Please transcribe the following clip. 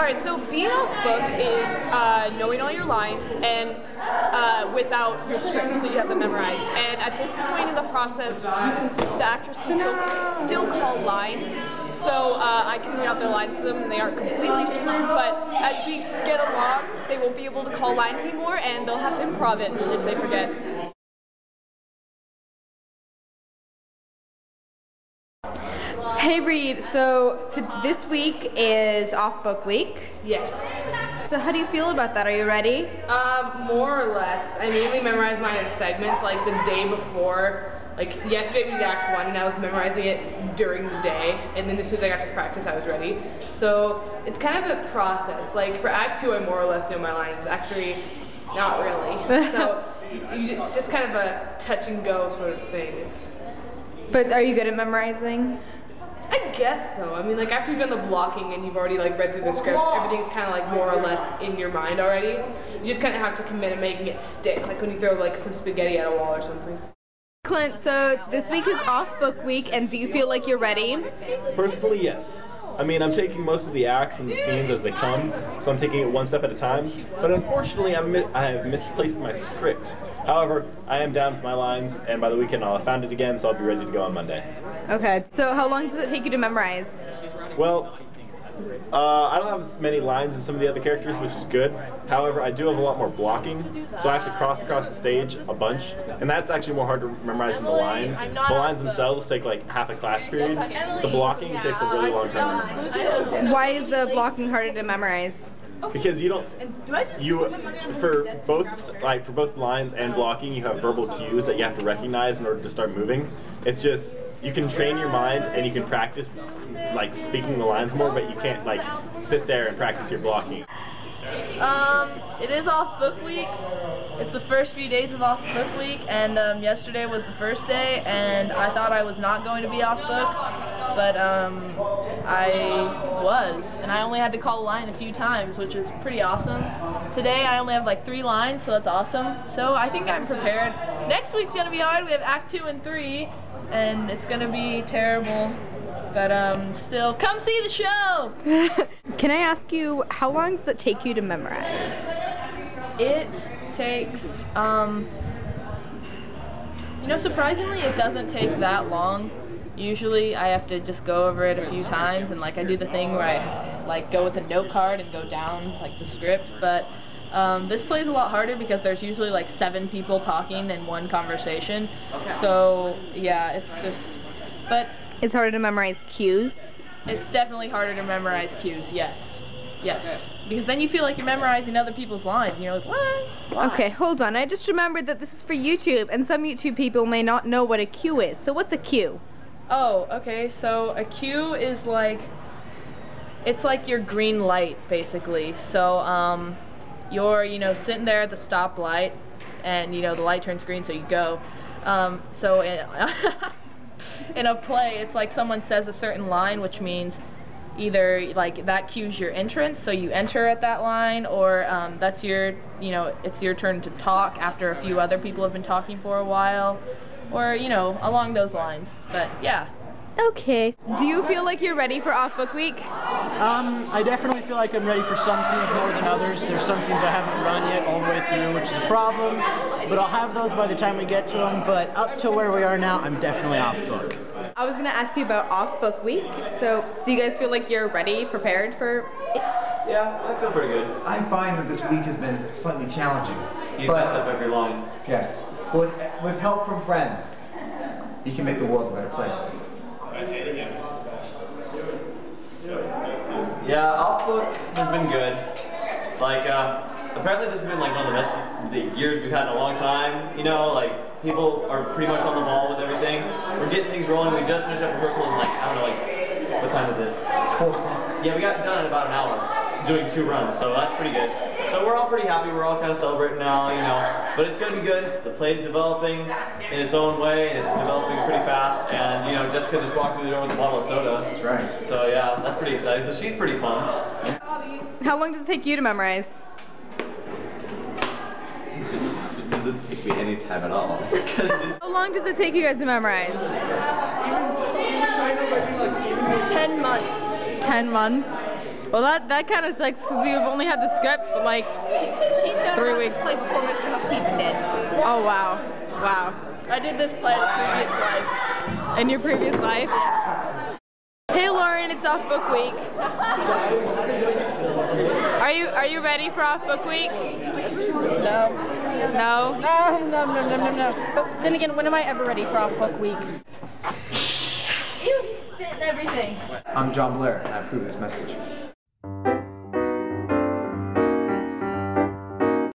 Alright, so being off book is knowing all your lines and without your script, so you have them memorized. And at this point in the process, the actors can still call line. So I can read out their lines to them and they aren't completely screwed, but as we get along, they won't be able to call line anymore and they'll have to improv it if they forget. Hey Reed, so this week is off book week. Yes. So how do you feel about that? Are you ready? More or less. I mainly memorize mine in segments, like the day before. Like yesterday we did Act 1 and I was memorizing it during the day, and then as soon as I got to practice I was ready. So it's kind of a process. Like for Act 2 I more or less know my lines. Actually, not really. So it's just kind of a touch and go sort of thing. But are you good at memorizing? I guess so. I mean, like after you've done the blocking and you've already like read through the script, everything's kind of like more or less in your mind already. You just kind of have to commit to making it stick, like when you throw like some spaghetti at a wall or something. Clint, so this week is off book week, and do you feel like you're ready? Personally, yes. I mean, I'm taking most of the acts and the scenes as they come, so I'm taking it one step at a time. But unfortunately, I have misplaced my script. However, I am down for my lines, and by the weekend I'll have found it again, so I'll be ready to go on Monday. Okay, so how long does it take you to memorize? Well, I don't have as many lines as some of the other characters, which is good. However, I do have a lot more blocking, so I have to cross across the stage a bunch, and that's actually more hard to memorize than the lines. The lines themselves take like half a class period. The blocking takes a really long time. Why is the blocking harder to memorize? Because for both lines and blocking, you have verbal cues that you have to recognize in order to start moving. It's just, you can train your mind and you can practice like speaking the lines more, but you can't like sit there and practice your blocking. It is off book week. It's the first few days of off book week, and yesterday was the first day, and I thought I was not going to be off book, but I was, and I only had to call a line a few times, which was pretty awesome. Today I only have like 3 lines, so that's awesome. So I think I'm prepared. Next week's gonna be hard. We have Act 2 and 3, and it's gonna be terrible. But still, come see the show! Can I ask you, how long does it take you to memorize? It takes, surprisingly it doesn't take that long. Usually I have to just go over it a few times, and like I do the thing where I like go with a note card and go down like the script, but this play is a lot harder because there's usually like 7 people talking in one conversation. So yeah, it's just, but it's harder to memorize cues? It's definitely harder to memorize cues, yes. Yes. Because then you feel like you're memorizing other people's lines and you're like, what? Why? Okay, hold on. I just remembered that this is for YouTube, and some YouTube people may not know what a cue is. So what's a cue? Oh, okay. So a cue is like, it's like your green light, basically. So you're, sitting there at the stoplight, and, the light turns green, so you go. So in a play, it's like someone says a certain line, which means either like that cues your entrance, so you enter at that line, or that's your, it's your turn to talk after a few other people have been talking for a while, or, along those lines. But yeah. Okay. Do you feel like you're ready for off book week? I definitely feel like I'm ready for some scenes more than others. There's some scenes I haven't run yet all the way through, which is a problem, but I'll have those by the time we get to them. But up to where we are now, I'm definitely off book. I was going to ask you about off book week. So do you guys feel like you're ready, prepared for it? Yeah, I feel pretty good. I find that this week has been slightly challenging. You messed up every line. Yes. With help from friends, you can make the world a better place. Yeah, off book has been good. Like, apparently this has been like one of the best years we've had in a long time. Like people are pretty much on the ball with everything. We're getting things rolling. We just finished up rehearsal in like, I don't know, like, what time is it? It's 4 o'clock. Yeah, we got done in about an hour, doing 2 runs, so that's pretty good. So we're all pretty happy. We're all kind of celebrating now, but it's gonna be good. The play's developing in its own way, and it's developing pretty fast. And Jessica just walked through the door with a bottle of soda. That's right. So yeah, that's pretty exciting. So she's pretty pumped. How long does it take you to memorize? Does it take me any time at all? How long does it take you guys to memorize? 10 months. 10 months? Well, that kind of sucks because we've only had the script for like She's known 3 about weeks. this play before Mr. Hooks even did. Oh wow, wow. I did this play in a previous life. In your previous life? Hey Lauren, it's off book week. Are you ready for off book week? No. No? No. But then again, when am I ever ready for off book week? You spit and everything. I'm John Blair, and I approve this message.